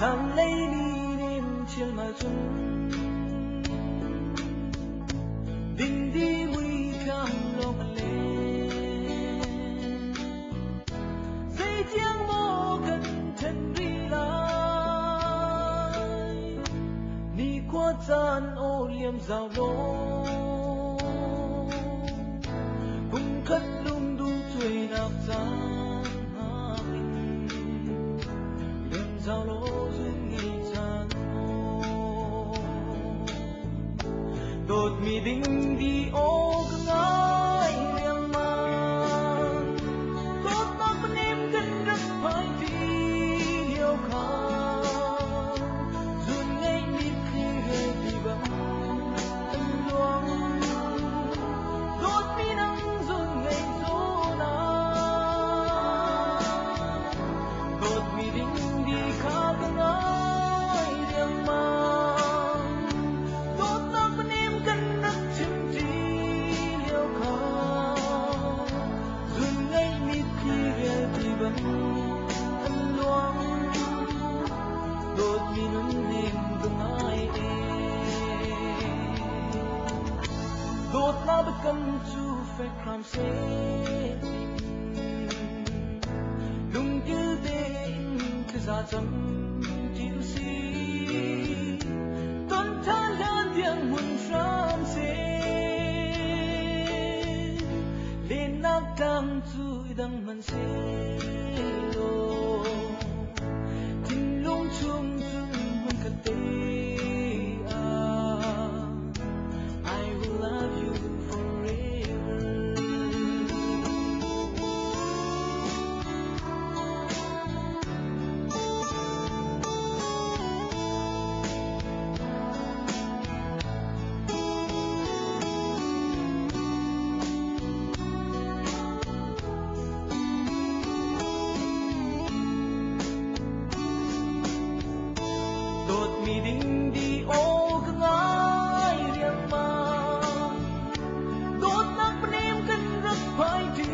rằng lấy đi đêm chiều mà chung đình đi nguy cam lòng lên dây tiếng mô cần thân đi lại đi qua gian ô liềm rào lô cùng cất lung đu tuổi nạp gian hạ bình liềm rào lô duyên ngày gian ô đột mi đinh đi ô cứ ngái liềm mang đột nắp bên em gần rất phải vì liều khang duyên ngày mít khi ghé đi bằng anh loang đột mi nắng duyên ngày gió na đột mi đinh đi khá cứ ngái liềm mang đột nắp bên em gần rất chim chi liều khang duyên ngày mít khi ghé đi bằng anh loang đột mi nắng em cứ ngái đột na bất cầm chu phải khám xét lung tiêu tên cứ ra chấm chiếu xí tuần tháng gan tiếng muôn ram xế lên nắp cam chui đằng mần xế lô tin lung chung chung muôn cật tê I will love you forever. Đột mi đinh đi ô cứ ngái liềm mang đột nắp bên em cần rất phải đi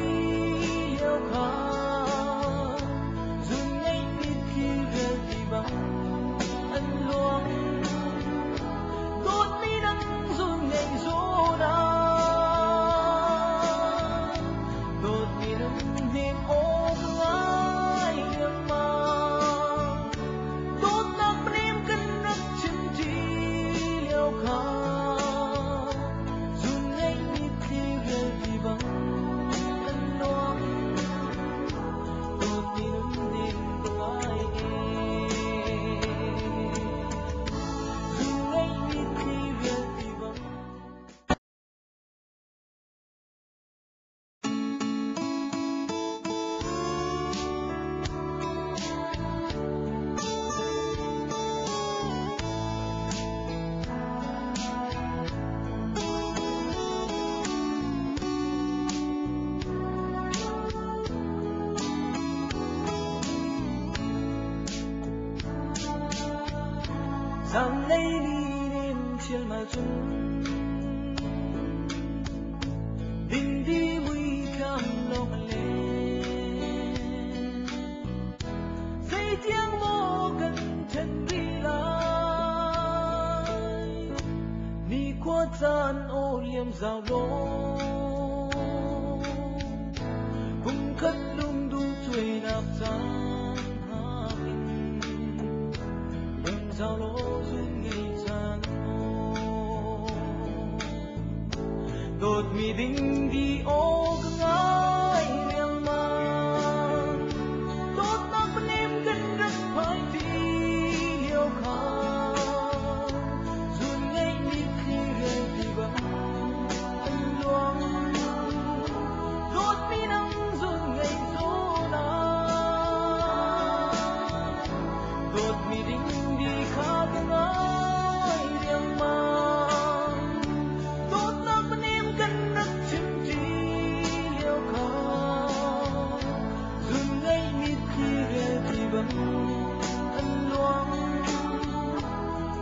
liều khang dừng ngay mít khi ghé đi bằng anh loang đột mi nắng dừng ngày gió na đột mi nắng đêm ô cứ ngái liềm mang đột nắp bên em cần rất chim chi liều khang dừng ngay mít khi ghé đi bằng anh loang đột mi nắng đêm cứ ngái dừng ngay mít khi ghé đi bằng rằng lấy đi đêm chiều mà chung đình đi nguy cam lòng lên dây tiếng mô cần thân đi lại đi qua gian ô liềm rào lô cùng cất lung đu tuổi nạp gian hạ bình liềm rào lô duyên ngày gian ô đột mi đinh đi ô cứ ngái liềm mang đột nắp bên em gần rất phải vì liều khang duyên ngày mít khi ghé đi bằng anh loang đột mi nắng duyên ngày gió na đột mi đinh đi khá cứ ngái liềm mang đột nắp bên em gần rất chim chi liều khang duyên ngày mít khi ghé đi bằng anh loang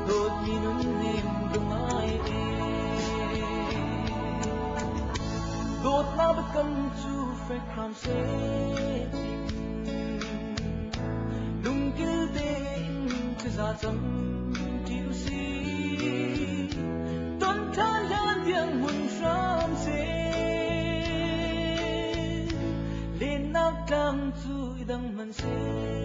đột mi nắng em cứ ngái đột na bất cầm chu phải khám xét lung tiêu tên xa dần chịu si tuần than lan tiếng mừng rام se lên nắp trăng chui đằng mân se